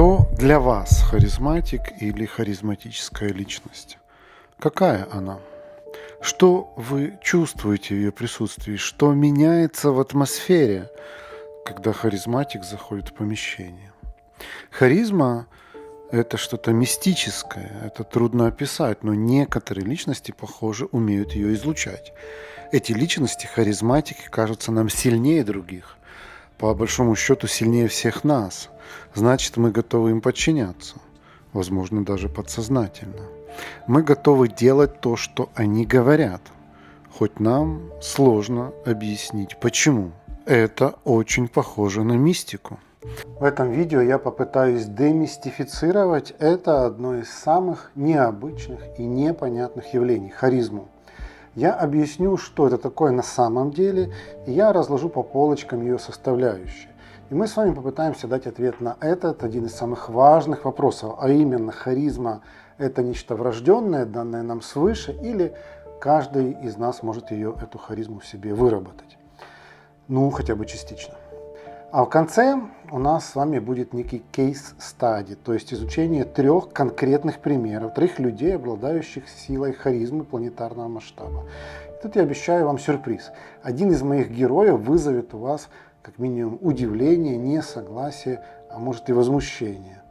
Кто для вас харизматик или харизматическая личность? Какая она? Что вы чувствуете в ее присутствии? Что меняется в атмосфере, когда харизматик заходит в помещение? Харизма – это что-то мистическое, это трудно описать, но некоторые личности, похоже, умеют ее излучать. Эти личности, харизматики, кажутся нам сильнее других, по большому счету сильнее всех нас. Значит, мы готовы им подчиняться, возможно, даже подсознательно. Мы готовы делать то, что они говорят, хоть нам сложно объяснить почему. Это очень похоже на мистику. В этом видео я попытаюсь демистифицировать это одно из самых необычных и непонятных явлений – харизму. Я объясню, что это такое на самом деле, и я разложу по полочкам ее составляющие. И мы с вами попытаемся дать ответ на этот один из самых важных вопросов, а именно, харизма – это нечто врожденное, данное нам свыше, или каждый из нас может эту харизму в себе выработать. Ну, хотя бы частично. А в конце у нас с вами будет некий кейс-стади, то есть изучение 3 конкретных примеров, 3 людей, обладающих силой харизмы планетарного масштаба. И тут я обещаю вам сюрприз. Один из моих героев вызовет у вас как минимум удивление, несогласие, а может и возмущение.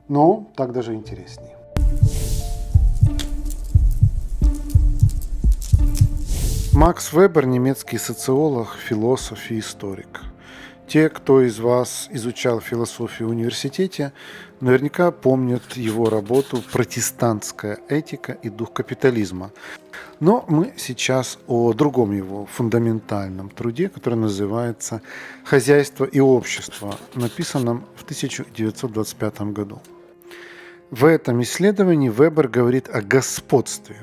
Но так даже интереснее. Макс Вебер – немецкий социолог, философ и историк. Те, кто из вас изучал философию в университете, наверняка помнят его работу «Протестантская этика и дух капитализма». Но мы сейчас о другом его фундаментальном труде, который называется «Хозяйство и общество», написанном в 1925 году. В этом исследовании Вебер говорит о господстве,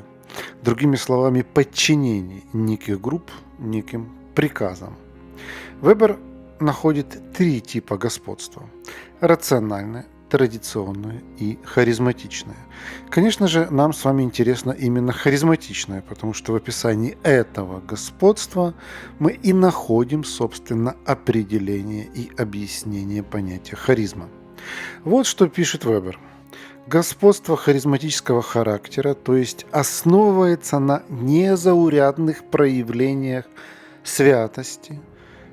другими словами, подчинении неких групп неким приказам. Вебер находит 3 типа господства – рациональное, традиционное и харизматичное. Конечно же, нам с вами интересно именно харизматичное, потому что в описании этого господства мы и находим, собственно, определение и объяснение понятия харизма. Вот что пишет Вебер. Господство харизматического характера, то есть основывается на незаурядных проявлениях святости,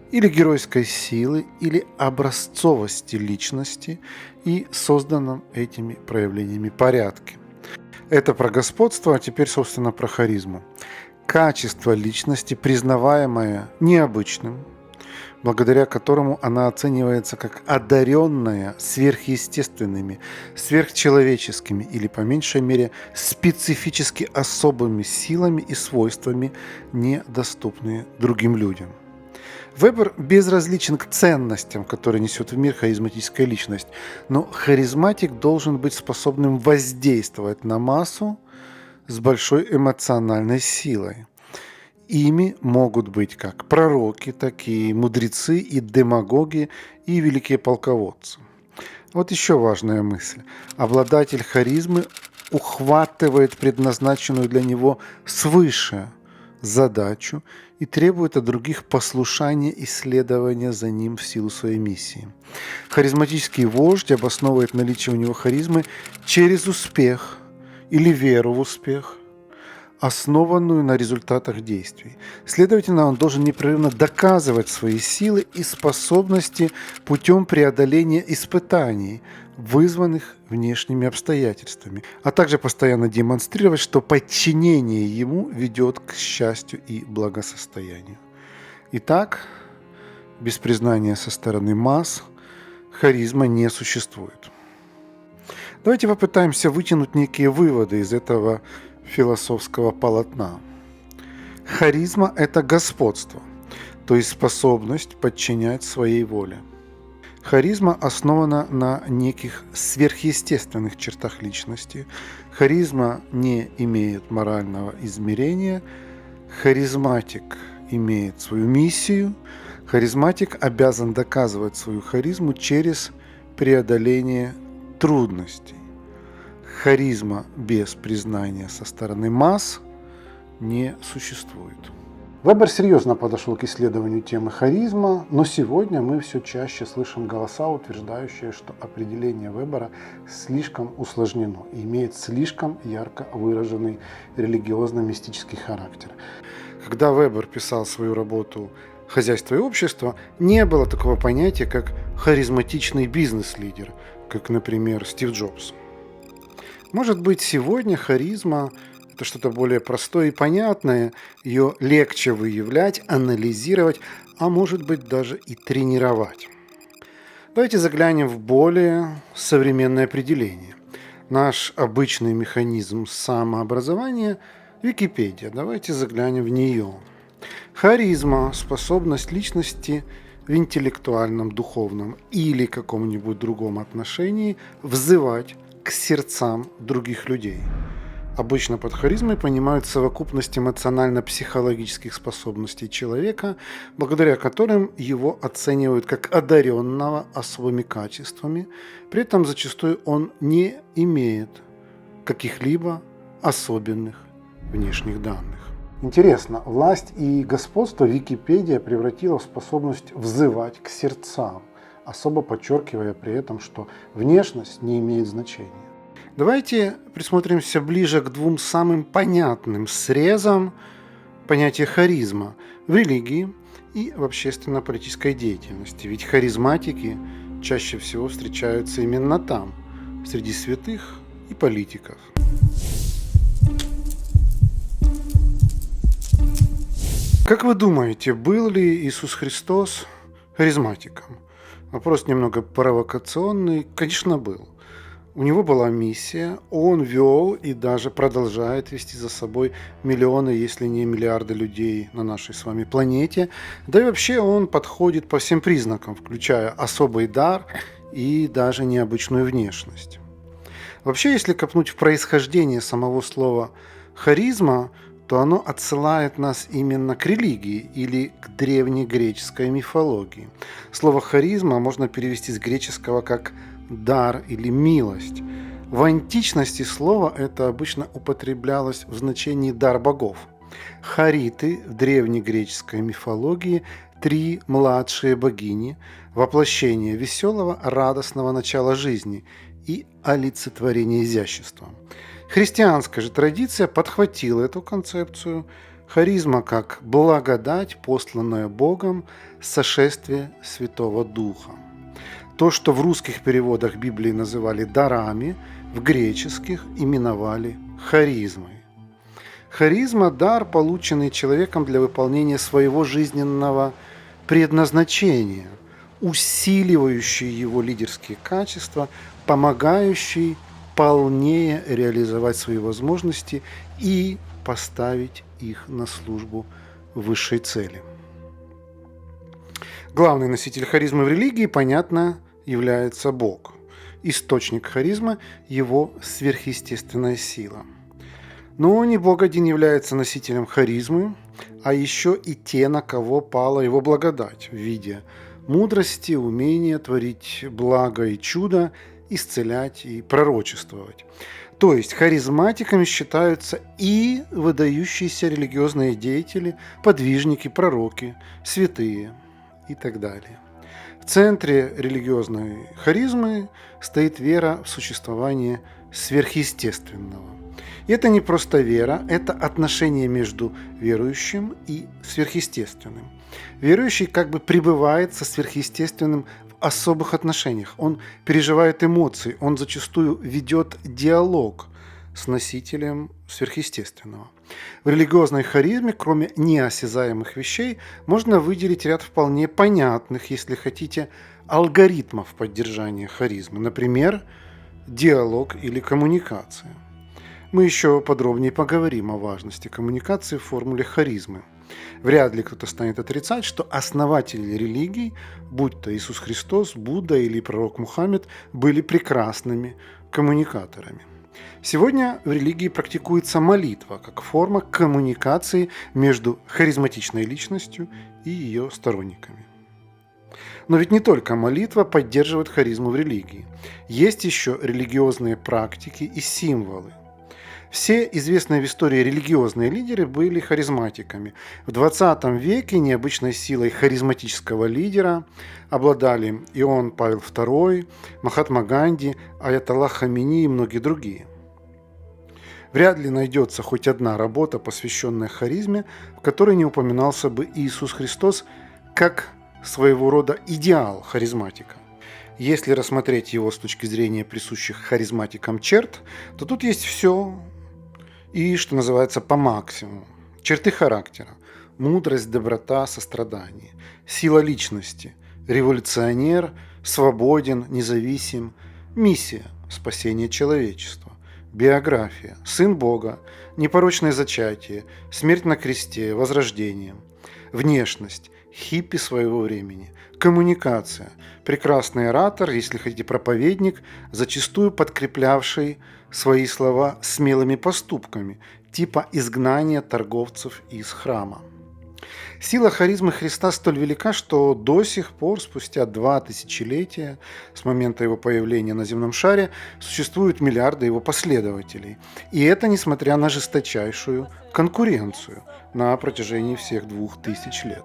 или геройской силы, или образцовости личности и созданном этими проявлениями порядке. Это про господство, а теперь, собственно, про харизму. Качество личности, признаваемое необычным, благодаря которому она оценивается как одаренная сверхъестественными, сверхчеловеческими или, по меньшей мере, специфически особыми силами и свойствами, недоступные другим людям. Вебер безразличен к ценностям, которые несет в мир харизматическая личность, но харизматик должен быть способным воздействовать на массу с большой эмоциональной силой. Ими могут быть как пророки, так и мудрецы, и демагоги, и великие полководцы. Вот еще важная мысль. Обладатель харизмы ухватывает предназначенную для него свыше задачу и требует от других послушания и следования за ним в силу своей миссии. Харизматический вождь обосновывает наличие у него харизмы через успех или веру в успех, основанную на результатах действий. Следовательно, он должен непрерывно доказывать свои силы и способности путем преодоления испытаний, вызванных внешними обстоятельствами, а также постоянно демонстрировать, что подчинение ему ведет к счастью и благосостоянию. Итак, без признания со стороны масс харизма не существует. Давайте попытаемся вытянуть некие выводы из этого философского полотна. Харизма – это господство, то есть способность подчинять своей воле. Харизма основана на неких сверхъестественных чертах личности. Харизма не имеет морального измерения. Харизматик имеет свою миссию. Харизматик обязан доказывать свою харизму через преодоление трудностей. Харизма без признания со стороны масс не существует. Вебер серьезно подошел к исследованию темы харизма, но сегодня мы все чаще слышим голоса, утверждающие, что определение Вебера слишком усложнено и имеет слишком ярко выраженный религиозно-мистический характер. Когда Вебер писал свою работу «Хозяйство и общество», не было такого понятия, как харизматичный бизнес-лидер, как, например, Стив Джобс. Может быть, сегодня харизма – это что-то более простое и понятное, ее легче выявлять, анализировать, а может быть даже и тренировать. Давайте заглянем в более современное определение. Наш обычный механизм самообразования – Википедия. Давайте заглянем в нее. Харизма – способность личности в интеллектуальном, духовном или каком-нибудь другом отношении взывать к сердцам других людей. Обычно под харизмой понимают совокупность эмоционально-психологических способностей человека, благодаря которым его оценивают как одаренного особыми качествами, при этом зачастую он не имеет каких-либо особенных внешних данных. Интересно, власть и господство Википедия превратила в способность взывать к сердцам, особо подчеркивая при этом, что внешность не имеет значения. Давайте присмотримся ближе к двум самым понятным срезам понятия харизма в религии и в общественно-политической деятельности. Ведь харизматики чаще всего встречаются именно там, среди святых и политиков. Как вы думаете, был ли Иисус Христос харизматиком? Вопрос немного провокационный. Конечно, был. У него была миссия, он вел и даже продолжает вести за собой миллионы, если не миллиарды людей на нашей с вами планете. Да и вообще он подходит по всем признакам, включая особый дар и даже необычную внешность. Вообще, если копнуть в происхождение самого слова «харизма», то оно отсылает нас именно к религии или к древнегреческой мифологии. Слово «харизма» можно перевести с греческого как «дар» или «милость». В античности слово это обычно употреблялось в значении «дар богов». Хариты в древнегреческой мифологии – три младшие богини, воплощение веселого, радостного начала жизни и олицетворение изящества. Христианская же традиция подхватила эту концепцию. Харизма как благодать, посланная Богом, сошествие Святого Духа. То, что в русских переводах Библии называли дарами, в греческих именовали харизмой. Харизма – дар, полученный человеком для выполнения своего жизненного предназначения, усиливающий его лидерские качества, помогающий полнее реализовать свои возможности и поставить их на службу высшей цели. Главный носитель харизмы в религии, понятно, является Бог. Источник харизмы – его сверхъестественная сила. Но не Бог один является носителем харизмы, а еще и те, на кого пала его благодать в виде мудрости, умения творить благо и чудо, исцелять и пророчествовать. То есть харизматиками считаются и выдающиеся религиозные деятели, подвижники, пророки, святые и так далее. В центре религиозной харизмы стоит вера в существование сверхъестественного. И это не просто вера, это отношение между верующим и сверхъестественным. Верующий как бы пребывает со сверхъестественным в особых отношениях. Он переживает эмоции, он зачастую ведет диалог с носителем сверхъестественного. В религиозной харизме, кроме неосязаемых вещей, можно выделить ряд вполне понятных, если хотите, алгоритмов поддержания харизмы. Например, диалог или коммуникация. Мы еще подробнее поговорим о важности коммуникации в формуле харизмы. Вряд ли кто-то станет отрицать, что основатели религий, будь то Иисус Христос, Будда или пророк Мухаммед, были прекрасными коммуникаторами. Сегодня в религии практикуется молитва как форма коммуникации между харизматичной личностью и ее сторонниками. Но ведь не только молитва поддерживает харизму в религии. Есть еще религиозные практики и символы. Все известные в истории религиозные лидеры были харизматиками. В 20 веке необычной силой харизматического лидера обладали Иоанн Павел II, Махатма Ганди, Аятолла Хамини и многие другие. Вряд ли найдется хоть одна работа, посвященная харизме, в которой не упоминался бы Иисус Христос как своего рода идеал харизматика. Если рассмотреть его с точки зрения присущих харизматикам черт, то тут есть все и, что называется, по максимуму. Черты характера, мудрость, доброта, сострадание, сила личности, революционер, свободен, независим, миссия, спасение человечества, биография, сын Бога, непорочное зачатие, смерть на кресте, возрождение, внешность, хиппи своего времени, коммуникация, прекрасный оратор, если хотите, проповедник, зачастую подкреплявший свои слова смелыми поступками, типа изгнания торговцев из храма. Сила харизмы Христа столь велика, что до сих пор, спустя 2 тысячелетия с момента его появления на земном шаре, существуют миллиарды его последователей. И это несмотря на жесточайшую конкуренцию на протяжении всех 2000 лет.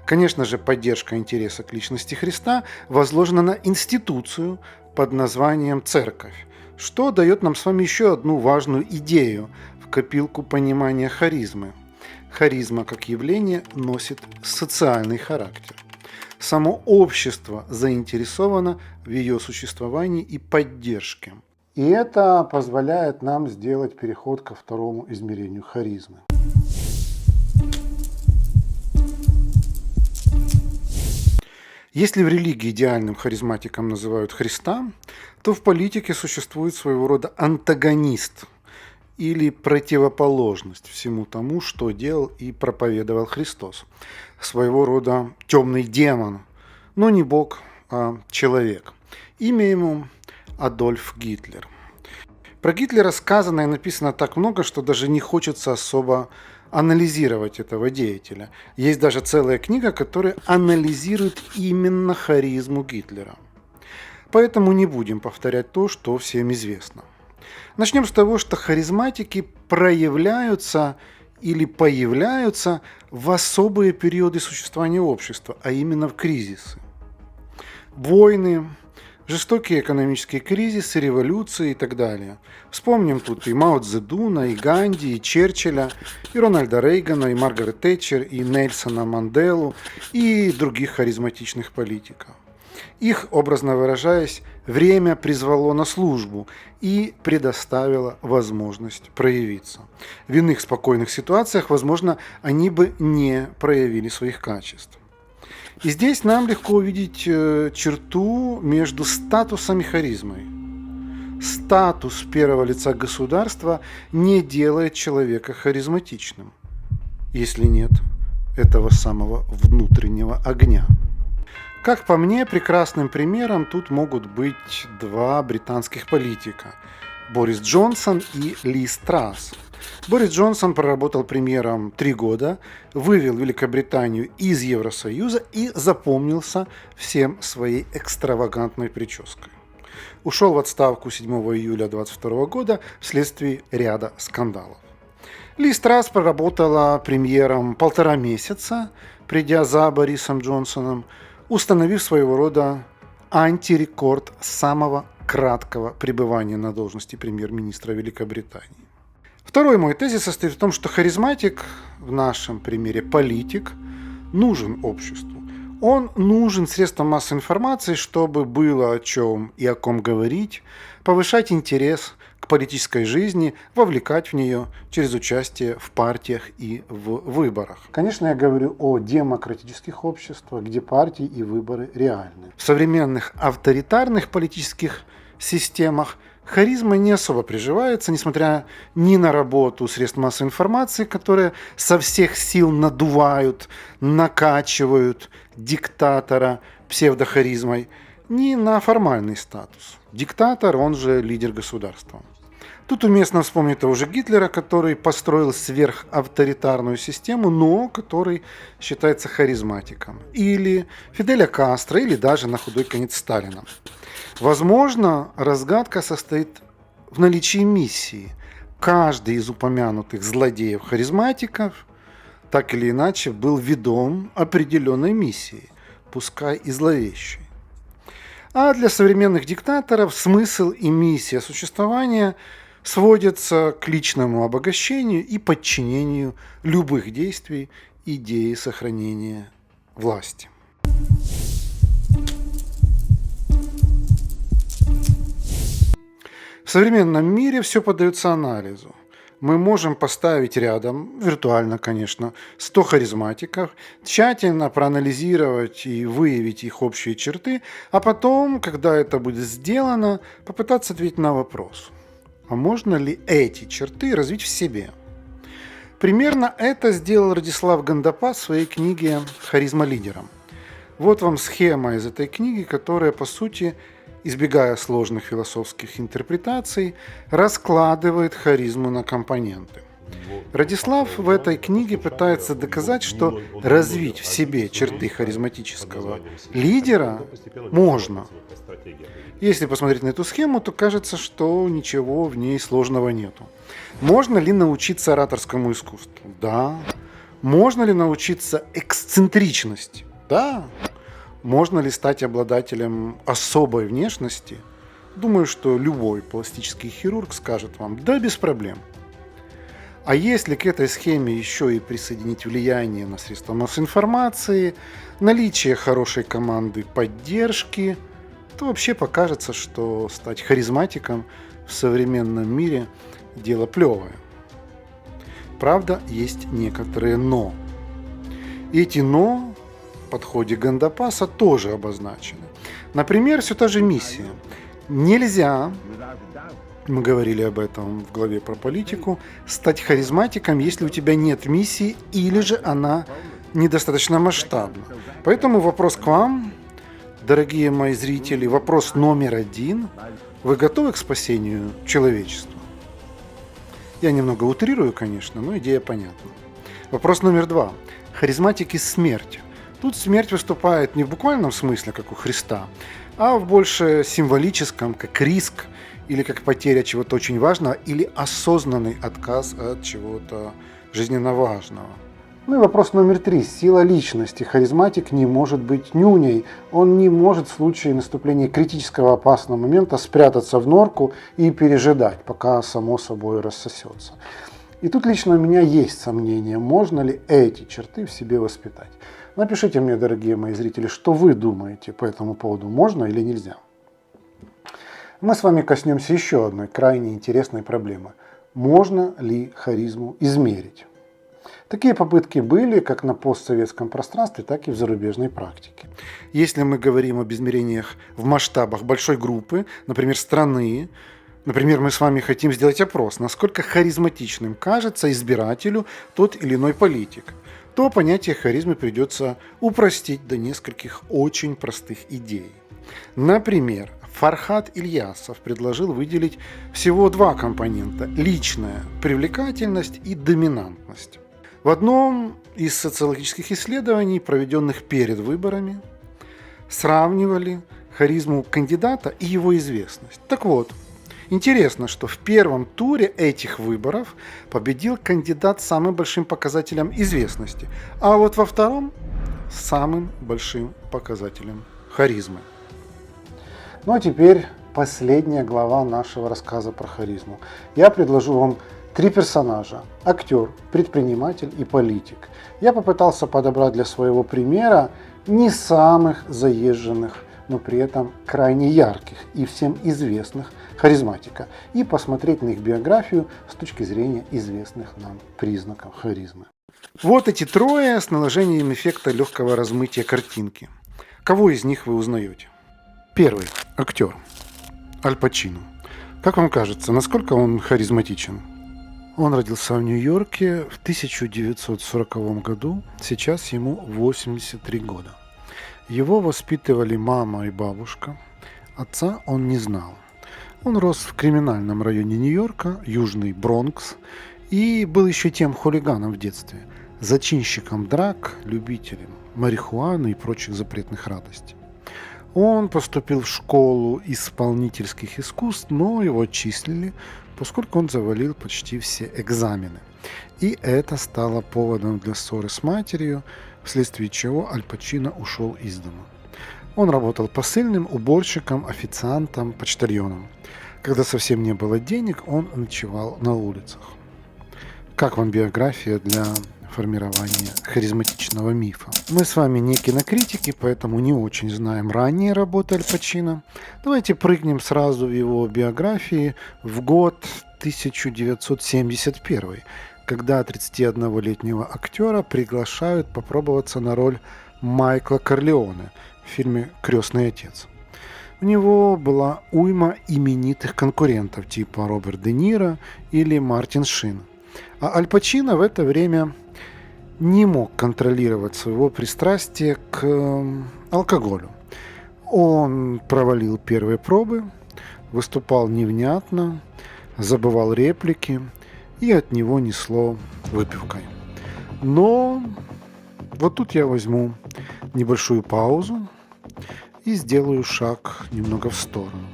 Конечно же, поддержка интереса к личности Христа возложена на институцию под названием «Церковь», что дает нам с вами еще одну важную идею в копилку понимания харизмы. Харизма как явление носит социальный характер. Само общество заинтересовано в ее существовании и поддержке. И это позволяет нам сделать переход ко второму измерению харизмы. Если в религии идеальным харизматиком называют Христа, то в политике существует своего рода антагонист или противоположность всему тому, что делал и проповедовал Христос. Своего рода темный демон, но не Бог, а человек. Имя ему Адольф Гитлер. Про Гитлера сказано и написано так много, что даже не хочется особо анализировать этого деятеля. Есть даже целая книга, которая анализирует именно харизму Гитлера. Поэтому не будем повторять то, что всем известно. Начнем с того, что харизматики проявляются или появляются в особые периоды существования общества, а именно в кризисы. Войны, жестокие экономические кризисы, революции и так далее. Вспомним тут и Мао Цзэдуна, и Ганди, и Черчилля, и Рональда Рейгана, и Маргарет Тэтчер, и Нельсона Манделу, и других харизматичных политиков. Их, образно выражаясь, время призвало на службу и предоставило возможность проявиться. В иных спокойных ситуациях, возможно, они бы не проявили своих качеств. И здесь нам легко увидеть черту между статусом и харизмой. Статус первого лица государства не делает человека харизматичным, если нет этого самого внутреннего огня. Как по мне, прекрасным примером тут могут быть два британских политика – Борис Джонсон и Ли Страс. Борис Джонсон проработал премьером 3 года, вывел Великобританию из Евросоюза и запомнился всем своей экстравагантной прической. Ушел в отставку 7 июля 2022 года вследствие ряда скандалов. Ли Страс проработала премьером 1,5 месяца, придя за Борисом Джонсоном, установив своего рода антирекорд самого краткого пребывания на должности премьер-министра Великобритании. Второй мой тезис состоит в том, что харизматик, в нашем примере политик, нужен обществу. Он нужен средствам массовой информации, чтобы было о чем и о ком говорить, повышать интерес к политической жизни, вовлекать в нее через участие в партиях и в выборах. Конечно, я говорю о демократических обществах, где партии и выборы реальны. В современных авторитарных политических системах харизма не особо приживается, несмотря ни на работу средств массовой информации, которые со всех сил надувают, накачивают диктатора псевдохаризмой, ни на формальный статус. Диктатор, он же лидер государства. Тут уместно вспомнить того же Гитлера, который построил сверхавторитарную систему, но который считается харизматиком. Или Фиделя Кастро, или даже на худой конец Сталина. Возможно, разгадка состоит в наличии миссии Каждый из упомянутых злодеев-харизматиков так или иначе был ведом определенной миссией, пускай и зловещей. А для современных диктаторов смысл и миссия существования сводятся к личному обогащению и подчинению любых действий идеи сохранения власти. В современном мире все поддается анализу. Мы можем поставить рядом, виртуально, конечно, 100 харизматиков, тщательно проанализировать и выявить их общие черты, а потом, когда это будет сделано, попытаться ответить на вопрос, а можно ли эти черты развить в себе? Примерно это сделал Радислав Гандапас в своей книге «Харизма лидера». Вот вам схема из этой книги, которая, по сути, избегая сложных философских интерпретаций, раскладывает харизму на компоненты. Радислав в этой книге пытается доказать, что развить в себе черты харизматического лидера можно. Если посмотреть на эту схему, то кажется, что ничего в ней сложного нету. Можно ли научиться ораторскому искусству? Да. Можно ли научиться эксцентричности? Да. Можно ли стать обладателем особой внешности? Думаю, что любой пластический хирург скажет вам: да, без проблем. А если к этой схеме еще и присоединить влияние на средства массовой информации, наличие хорошей команды поддержки, то вообще покажется, что стать харизматиком в современном мире – дело плевое. Правда, есть некоторые «но». И эти «но» в подходе Гандапаса тоже обозначены. Например, все та же миссия. Нельзя, мы говорили об этом в главе про политику, стать харизматиком, если у тебя нет миссии или же она недостаточно масштабна. Поэтому вопрос к вам, дорогие мои зрители, вопрос номер 1. Вы готовы к спасению человечества? Я немного утрирую, конечно, но идея понятна. Вопрос номер 2. Харизматики смерть. Тут смерть выступает не в буквальном смысле, как у Христа, а в больше символическом, как риск, или как потеря чего-то очень важного, или осознанный отказ от чего-то жизненно важного. Ну и вопрос номер 3. Сила личности. Харизматик не может быть нюней. Он не может в случае наступления критического опасного момента спрятаться в норку и пережидать, пока само собой рассосется. И тут лично у меня есть сомнение, можно ли эти черты в себе воспитать. Напишите мне, дорогие мои зрители, что вы думаете по этому поводу, можно или нельзя. Мы с вами коснемся еще одной крайне интересной проблемы. Можно ли харизму измерить? Такие попытки были как на постсоветском пространстве, так и в зарубежной практике. Если мы говорим об измерениях в масштабах большой группы, например, страны, например, мы с вами хотим сделать опрос, насколько харизматичным кажется избирателю тот или иной политик, то понятие харизмы придется упростить до нескольких очень простых идей. Например, Фархад Ильясов предложил выделить всего 2 компонента – личная привлекательность и доминантность. В одном из социологических исследований, проведенных перед выборами, сравнивали харизму кандидата и его известность. Так вот, интересно, что в первом туре этих выборов победил кандидат с самым большим показателем известности, а вот во втором – с самым большим показателем харизмы. Ну а теперь последняя глава нашего рассказа про харизму. Я предложу вам 3 персонажа – актер, предприниматель и политик. Я попытался подобрать для своего примера не самых заезженных, но при этом крайне ярких и всем известных харизматика и посмотреть на их биографию с точки зрения известных нам признаков харизмы. Вот эти 3 с наложением эффекта легкого размытия картинки. Кого из них вы узнаете? Первый – актер. Аль Пачино. Как вам кажется, насколько он харизматичен? Он родился в Нью-Йорке в 1940 году, сейчас ему 83 года. Его воспитывали мама и бабушка, отца он не знал. Он рос в криминальном районе Нью-Йорка, Южный Бронкс, и был еще тем хулиганом в детстве, зачинщиком драк, любителем марихуаны и прочих запретных радостей. Он поступил в школу исполнительских искусств, но его отчислили поскольку он завалил почти все экзамены. И это стало поводом для ссоры с матерью, вследствие чего Аль Пачино ушел из дома. Он работал посыльным, уборщиком, официантом, почтальоном. Когда совсем не было денег, он ночевал на улицах. Как вам биография для формирования харизматичного мифа? Мы с вами не кинокритики, поэтому не очень знаем ранние работы Аль Пачино. Давайте прыгнем сразу в его биографии в год 1971, когда 31-летнего актера приглашают попробоваться на роль Майкла Корлеоне в фильме «Крестный отец». У него была уйма именитых конкурентов типа Роберт Де Ниро или Мартин Шин. А Аль Пачино в это время не мог контролировать своего пристрастия к алкоголю. Он провалил первые пробы, выступал невнятно, забывал реплики, и от него несло выпивкой. Но вот тут я возьму небольшую паузу и сделаю шаг немного в сторону.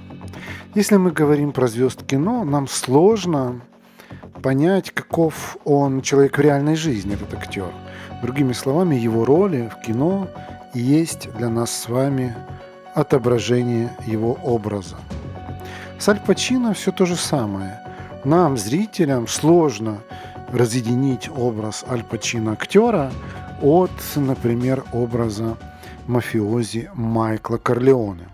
Если мы говорим про звезд кино, нам сложно понять, каков он человек в реальной жизни, этот актер. Другими словами, его роли в кино есть для нас с вами отображение его образа. С Аль Пачино все то же самое. Нам, зрителям, сложно разъединить образ Аль Пачино актера от, например, образа мафиози Майкла Корлеоне.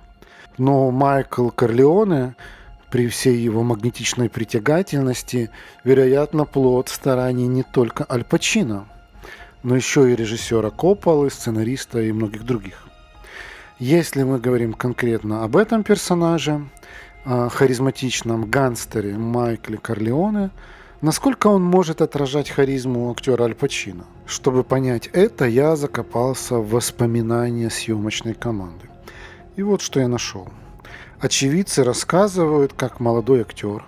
Но Майкл Корлеоне при всей его магнетичной притягательности, вероятно, плод стараний не только Аль Пачино, но еще и режиссера Копполы, сценариста и многих других. Если мы говорим конкретно об этом персонаже, о харизматичном гангстере Майкле Корлеоне, насколько он может отражать харизму актера Аль Пачино? Чтобы понять это, я закопался в воспоминания съемочной команды. И вот что я нашел. Очевидцы рассказывают, как молодой актер,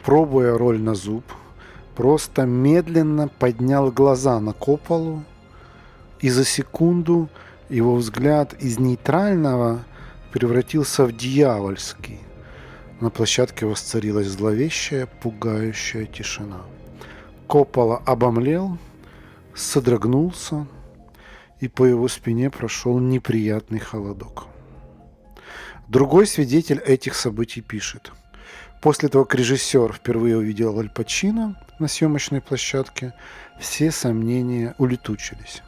пробуя роль на зуб, просто медленно поднял глаза на Копполу, и за секунду его взгляд из нейтрального превратился в дьявольский. На площадке воцарилась зловещая, пугающая тишина. Коппола обомлел, содрогнулся, и по его спине прошел неприятный холодок. Другой свидетель этих событий пишет. После того, как режиссер впервые увидел Аль Пачино на съемочной площадке, все сомнения улетучились.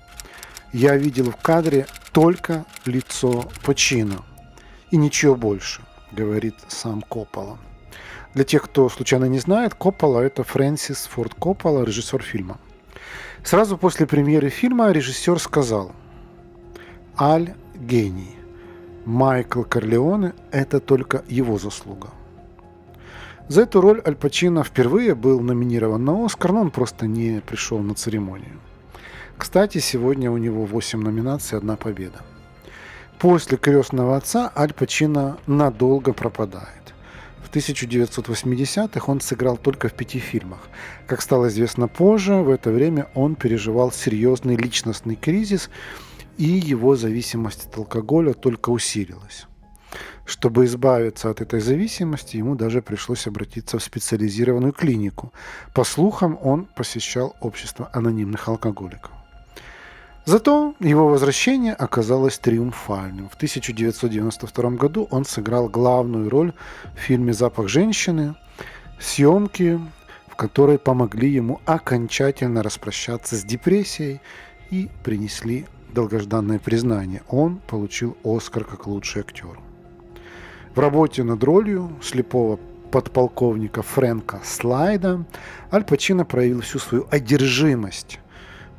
Я видел в кадре только лицо Пачино и ничего больше, говорит сам Коппола. Для тех, кто случайно не знает, Коппола – это Фрэнсис Форд Коппола, режиссер фильма. Сразу после премьеры фильма режиссер сказал: «Аль – гений. Майкл Корлеоне – это только его заслуга». За эту роль Аль Пачино впервые был номинирован на «Оскар», но он просто не пришел на церемонию. Кстати, сегодня у него 8 номинаций, 1 победа. После «Крестного отца» Аль Пачино надолго пропадает. В 1980-х он сыграл только в 5 фильмах. Как стало известно позже, в это время он переживал серьезный личностный кризис, и его зависимость от алкоголя только усилилась. Чтобы избавиться от этой зависимости, ему даже пришлось обратиться в специализированную клинику. По слухам, он посещал общество анонимных алкоголиков. Зато его возвращение оказалось триумфальным. В 1992 году он сыграл главную роль в фильме «Запах женщины», съемки, в которой помогли ему окончательно распрощаться с депрессией и принесли долгожданное признание. Он получил «Оскар» как лучший актер. В работе над ролью слепого подполковника Фрэнка Слайда Аль Пачино проявил всю свою одержимость,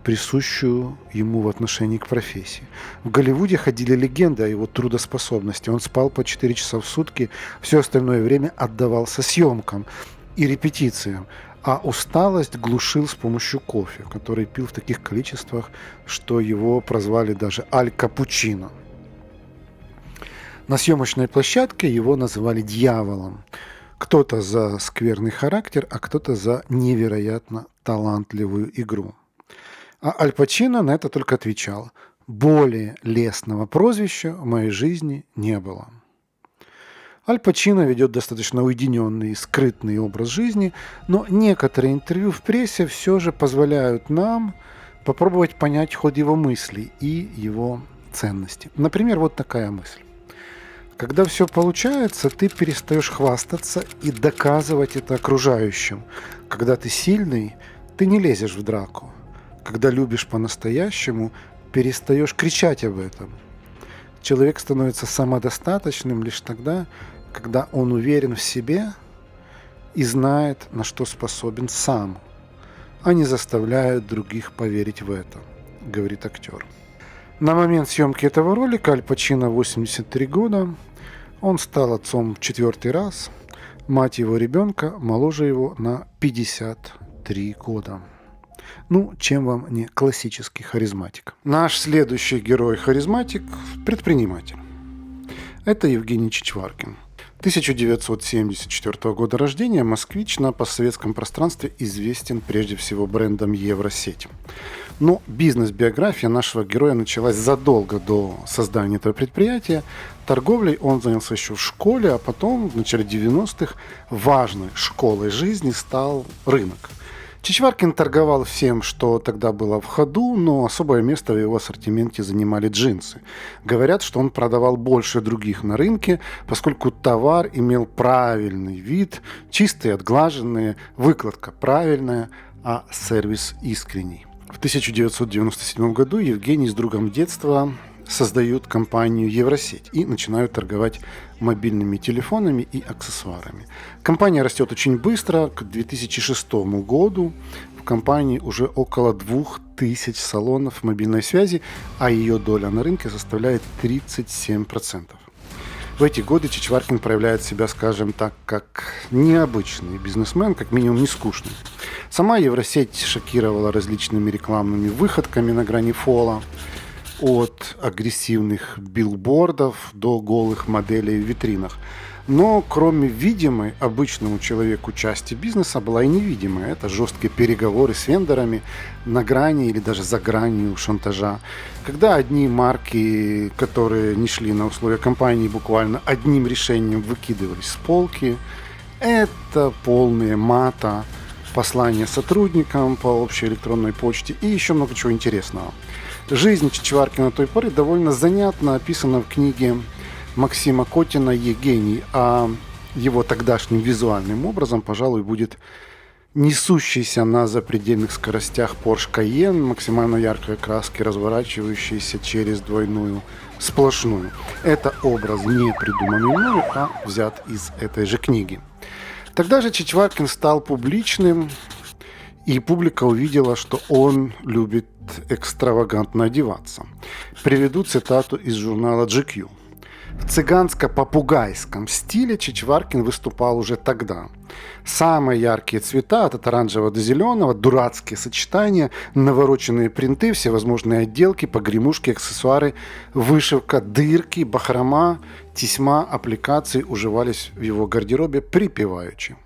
присущую ему в отношении к профессии. В Голливуде ходили легенды о его трудоспособности. Он спал по 4 часа в сутки, все остальное время отдавался съемкам и репетициям, а усталость глушил с помощью кофе, который пил в таких количествах, что его прозвали даже Аль Капучино. На съемочной площадке его называли дьяволом. Кто-то за скверный характер, а кто-то за невероятно талантливую игру. А Аль Пачино на это только отвечал: более лестного прозвища в моей жизни не было. Аль Пачино ведет достаточно уединенный и скрытный образ жизни, но некоторые интервью в прессе все же позволяют нам попробовать понять ход его мыслей и его ценности. Например, вот такая мысль. Когда все получается, ты перестаешь хвастаться и доказывать это окружающим. Когда ты сильный, ты не лезешь в драку. Когда любишь по-настоящему, перестаешь кричать об этом. Человек становится самодостаточным лишь тогда, когда он уверен в себе и знает, на что способен сам, а не заставляет других поверить в это, говорит актер. На момент съемки этого ролика Аль Пачино 83 года. Он стал отцом в 4-й раз. Мать его ребенка моложе его на 53 года. Ну, чем вам не классический харизматик? Наш следующий герой-харизматик – предприниматель. Это Евгений Чичваркин. 1974 года рождения, москвич, на постсоветском пространстве известен прежде всего брендом Евросеть. Но бизнес-биография нашего героя началась задолго до создания этого предприятия. Торговлей он занялся еще в школе, а потом, в начале 90-х, важной школой жизни стал рынок. Чичваркин торговал всем, что тогда было в ходу, но особое место в его ассортименте занимали джинсы. Говорят, что он продавал больше других на рынке, поскольку товар имел правильный вид, чистые, отглаженные, выкладка правильная, а сервис искренний. В 1997 году Евгений с другом детства создают компанию Евросеть и начинают торговать мобильными телефонами и аксессуарами. Компания растет очень быстро. К 2006 году в компании уже около 2000 салонов мобильной связи, а ее доля на рынке составляет 37%. В эти годы Чичваркин проявляет себя, скажем так, как необычный бизнесмен, как минимум не скучный. Сама Евросеть шокировала различными рекламными выходками на грани фола, от агрессивных билбордов до голых моделей в витринах. Но кроме видимой обычному человеку части бизнеса была и невидимая. Это жесткие переговоры с вендорами на грани или даже за гранью шантажа. Когда одни марки, которые не шли на условия компании, буквально одним решением выкидывались с полки, это полные мата, послания сотрудникам по общей электронной почте и еще много чего интересного. Жизнь Чичваркина той поры довольно занятно описана в книге Максима Котина «Евгений», а его тогдашним визуальным образом, пожалуй, будет несущийся на запредельных скоростях Porsche Cayenne, максимально яркой краски, разворачивающийся через двойную сплошную. Это образ не придуманный мною, а взят из этой же книги. Тогда же Чичваркин стал публичным, и публика увидела, что он любит экстравагантно одеваться. Приведу цитату из журнала GQ. В цыганско-попугайском стиле Чичваркин выступал уже тогда. Самые яркие цвета, от оранжевого до зеленого, дурацкие сочетания, навороченные принты, всевозможные отделки, погремушки, аксессуары, вышивка, дырки, бахрома, тесьма, аппликации уживались в его гардеробе припеваючи.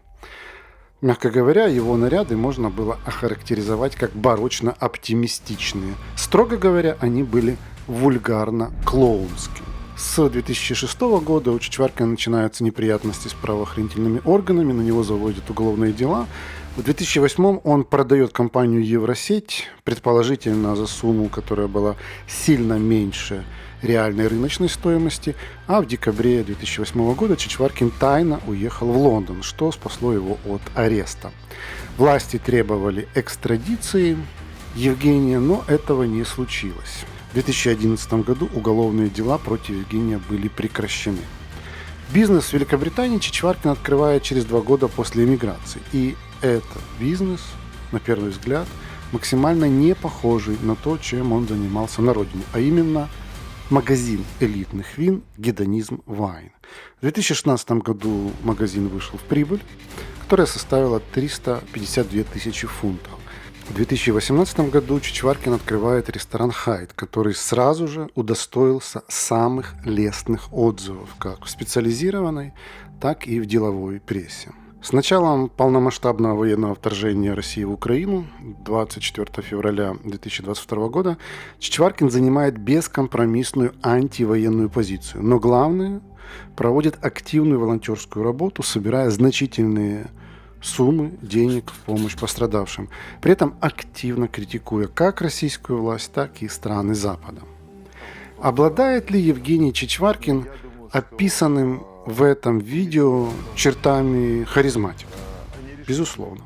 Мягко говоря, его наряды можно было охарактеризовать как барочно-оптимистичные. Строго говоря, они были вульгарно-клоунскими. С 2006 года у Чичваркина начинаются неприятности с правоохранительными органами, на него заводят уголовные дела. В 2008 он продает компанию Евросеть, предположительно за сумму, которая была сильно меньше реальной рыночной стоимости, а в декабре 2008 года Чичваркин тайно уехал в Лондон, что спасло его от ареста. Власти требовали экстрадиции Евгения, но этого не случилось. В 2011 году уголовные дела против Евгения были прекращены. Бизнес в Великобритании Чичваркин открывает через 2 года после эмиграции. И этот бизнес, на первый взгляд, максимально не похожий на то, чем он занимался на родине, а именно магазин элитных вин «Гедонизм Вайн». В 2016 году магазин вышел в прибыль, которая составила 352 тысячи фунтов. В 2018 году Чичваркин открывает ресторан «Хайд», который сразу же удостоился самых лестных отзывов как в специализированной, так и в деловой прессе. С началом полномасштабного военного вторжения России в Украину 24 февраля 2022 года Чичваркин занимает бескомпромиссную антивоенную позицию, но главное, проводит активную волонтерскую работу, собирая значительные суммы денег в помощь пострадавшим, при этом активно критикуя как российскую власть, так и страны Запада. Обладает ли Евгений Чичваркин описанным в этом видео чертами харизматика? Безусловно.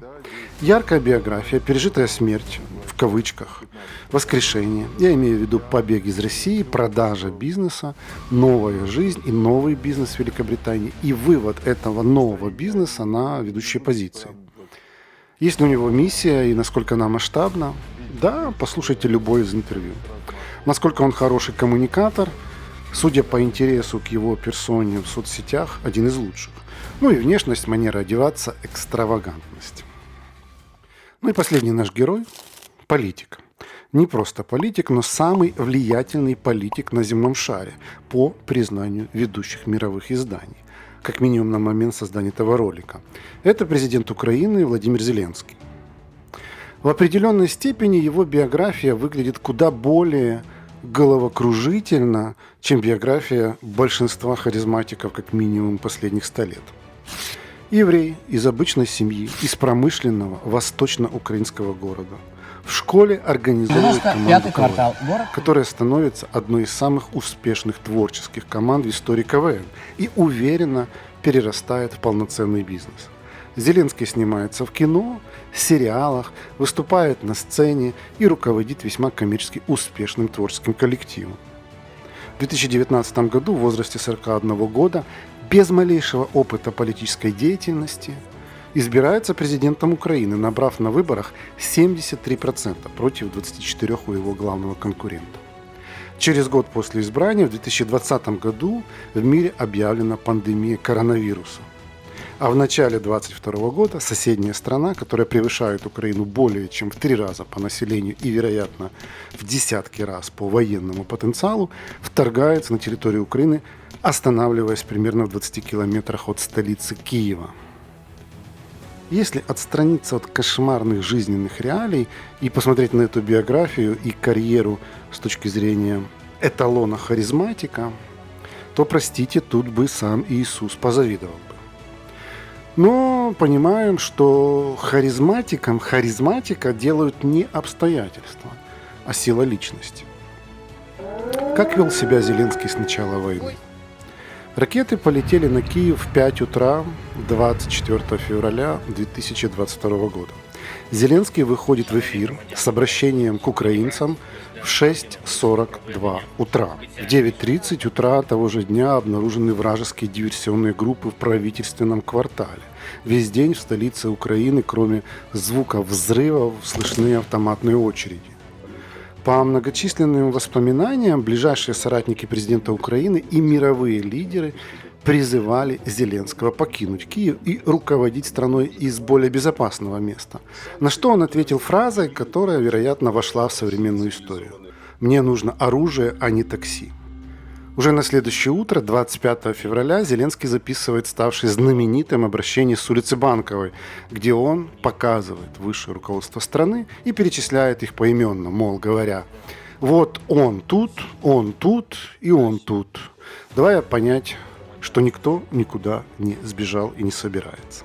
Яркая биография, пережитая смерть, в кавычках, воскрешение, я имею в виду побег из России, продажа бизнеса, новая жизнь и новый бизнес в Великобритании и вывод этого нового бизнеса на ведущие позиции. Есть ли у него миссия и насколько она масштабна? Да, послушайте любое из интервью. Насколько он хороший коммуникатор, судя по интересу к его персоне в соцсетях, один из лучших. Ну и внешность, манера одеваться, экстравагантность. Ну и последний наш герой – политик. Не просто политик, но самый влиятельный политик на земном шаре по признанию ведущих мировых изданий, как минимум на момент создания этого ролика. Это президент Украины Владимир Зеленский. В определенной степени его биография выглядит куда более головокружительно, чем биография большинства харизматиков, как минимум последних 100 лет. Еврей из обычной семьи, из промышленного восточно-украинского города. В школе организовывает команду КВН, которая становится одной из самых успешных творческих команд в истории КВН и уверенно перерастает в полноценный бизнес. Зеленский снимается в кино, сериалах, выступает на сцене и руководит весьма коммерчески успешным творческим коллективом. В 2019 году в возрасте 41 года, без малейшего опыта политической деятельности, избирается президентом Украины, набрав на выборах 73% против 24% у его главного конкурента. Через год после избрания, в 2020 году, в мире объявлена пандемия коронавируса. А в начале 2022 года соседняя страна, которая превышает Украину более чем в 3 раза по населению и, вероятно, в десятки раз по военному потенциалу, вторгается на территорию Украины, останавливаясь примерно в 20 километрах от столицы Киева. Если отстраниться от кошмарных жизненных реалий и посмотреть на эту биографию и карьеру с точки зрения эталона харизматика, то, простите, тут бы сам Иисус позавидовал бы. Но понимаем, что харизматика делают не обстоятельства, а сила личности. Как вел себя Зеленский с начала войны? Ракеты полетели на Киев в 5 утра 24 февраля 2022 года. Зеленский выходит в эфир с обращением к украинцам в 6:42 утра. В 9:30 утра того же дня обнаружены вражеские диверсионные группы в правительственном квартале. Весь день в столице Украины, кроме звука взрывов, слышны автоматные очереди. По многочисленным воспоминаниям, ближайшие соратники президента Украины и мировые лидеры призывали Зеленского покинуть Киев и руководить страной из более безопасного места. На что он ответил фразой, которая, вероятно, вошла в современную историю. «Мне нужно оружие, а не такси». Уже на следующее утро, 25 февраля, Зеленский записывает ставший знаменитым обращение с улицы Банковой, где он показывает высшее руководство страны и перечисляет их поименно, мол, говоря, вот он тут и он тут. Давая понять, что никто никуда не сбежал и не собирается.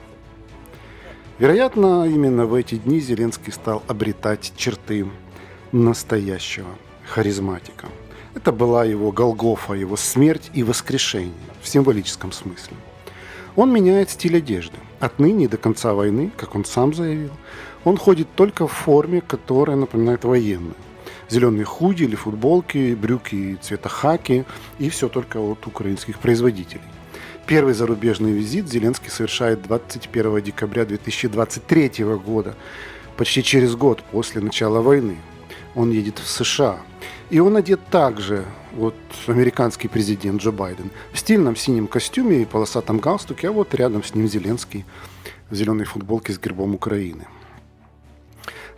Вероятно, именно в эти дни Зеленский стал обретать черты настоящего харизматика. Это была его Голгофа, его смерть и воскрешение в символическом смысле. Он меняет стиль одежды. Отныне до конца войны, как он сам заявил, он ходит только в форме, которая напоминает военную. Зеленые худи или футболки, брюки цвета хаки и все только от украинских производителей. Первый зарубежный визит Зеленский совершает 21 декабря 2023 года, почти через год после начала войны. Он едет в США. И он одет также, вот американский президент Джо Байден, в стильном синем костюме и полосатом галстуке, а вот рядом с ним Зеленский в зеленой футболке с гербом Украины.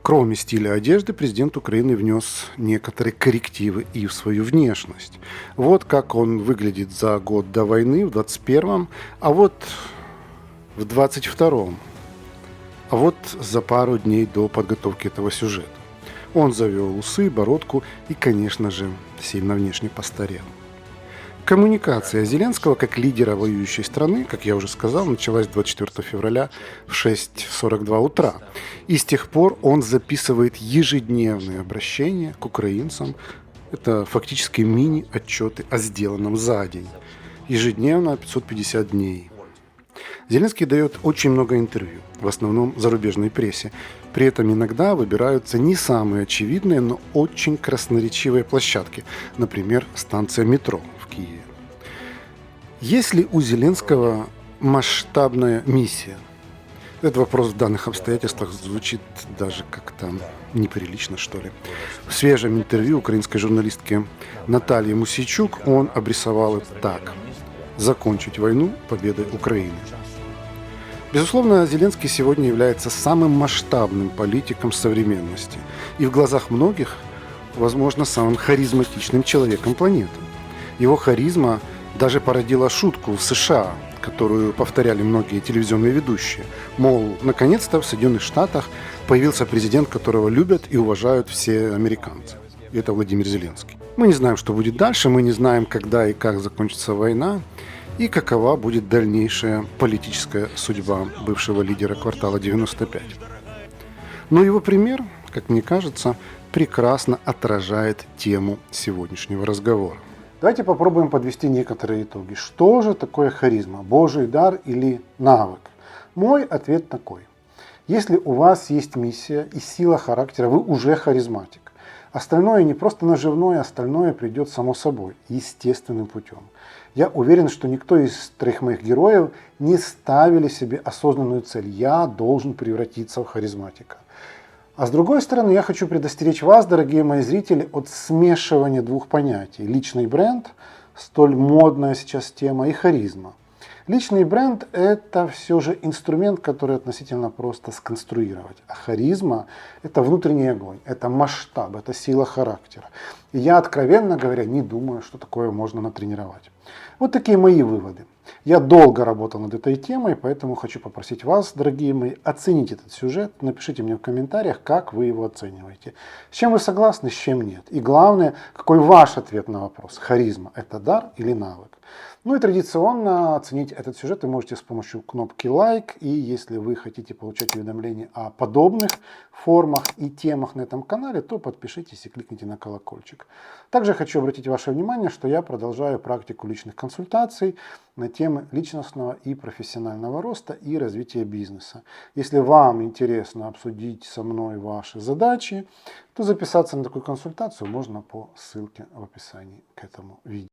Кроме стиля одежды, президент Украины внес некоторые коррективы и в свою внешность. Вот как он выглядит за год до войны, в 21-м, а вот в 22-м, а вот за пару дней до подготовки этого сюжета. Он завел усы, бородку и, конечно же, сильно внешне постарел. Коммуникация Зеленского как лидера воюющей страны, как я уже сказал, началась 24 февраля в 6:42 утра. И с тех пор он записывает ежедневные обращения к украинцам. Это фактически мини-отчеты о сделанном за день. Ежедневно 550 дней. Зеленский дает очень много интервью, в основном зарубежной прессе. При этом иногда выбираются не самые очевидные, но очень красноречивые площадки. Например, станция метро в Киеве. Есть ли у Зеленского масштабная миссия? Этот вопрос в данных обстоятельствах звучит даже как-то неприлично, что ли. В свежем интервью украинской журналистке Натальи Мусейчук он обрисовал это так. Закончить войну победой Украины. Безусловно, Зеленский сегодня является самым масштабным политиком современности. И в глазах многих, возможно, самым харизматичным человеком планеты. Его харизма даже породила шутку в США, которую повторяли многие телевизионные ведущие. Мол, наконец-то в Соединенных Штатах появился президент, которого любят и уважают все американцы. И это Владимир Зеленский. Мы не знаем, что будет дальше, мы не знаем, когда и как закончится война, и какова будет дальнейшая политическая судьба бывшего лидера квартала 95. Но его пример, как мне кажется, прекрасно отражает тему сегодняшнего разговора. Давайте попробуем подвести некоторые итоги. Что же такое харизма? Божий дар или навык? Мой ответ такой. Если у вас есть миссия и сила характера, вы уже харизматик. Остальное не просто наживное, остальное придет само собой, естественным путем. Я уверен, что никто из троих моих героев не ставили себе осознанную цель. Я должен превратиться в харизматика. А с другой стороны, я хочу предостеречь вас, дорогие мои зрители, от смешивания двух понятий. Личный бренд, столь модная сейчас тема, и харизма. Личный бренд – это все же инструмент, который относительно просто сконструировать. А харизма – это внутренний огонь, это масштаб, это сила характера. И я, откровенно говоря, не думаю, что такое можно натренировать. Вот такие мои выводы. Я долго работал над этой темой, поэтому хочу попросить вас, дорогие мои, оценить этот сюжет. Напишите мне в комментариях, как вы его оцениваете. С чем вы согласны, с чем нет. И главное, какой ваш ответ на вопрос. Харизма – это дар или навык? Ну и традиционно оценить этот сюжет вы можете с помощью кнопки лайк. И если вы хотите получать уведомления о подобных формах и темах на этом канале, то подпишитесь и кликните на колокольчик. Также хочу обратить ваше внимание, что я продолжаю практику личных консультаций на темы личностного и профессионального роста и развития бизнеса. Если вам интересно обсудить со мной ваши задачи, то записаться на такую консультацию можно по ссылке в описании к этому видео.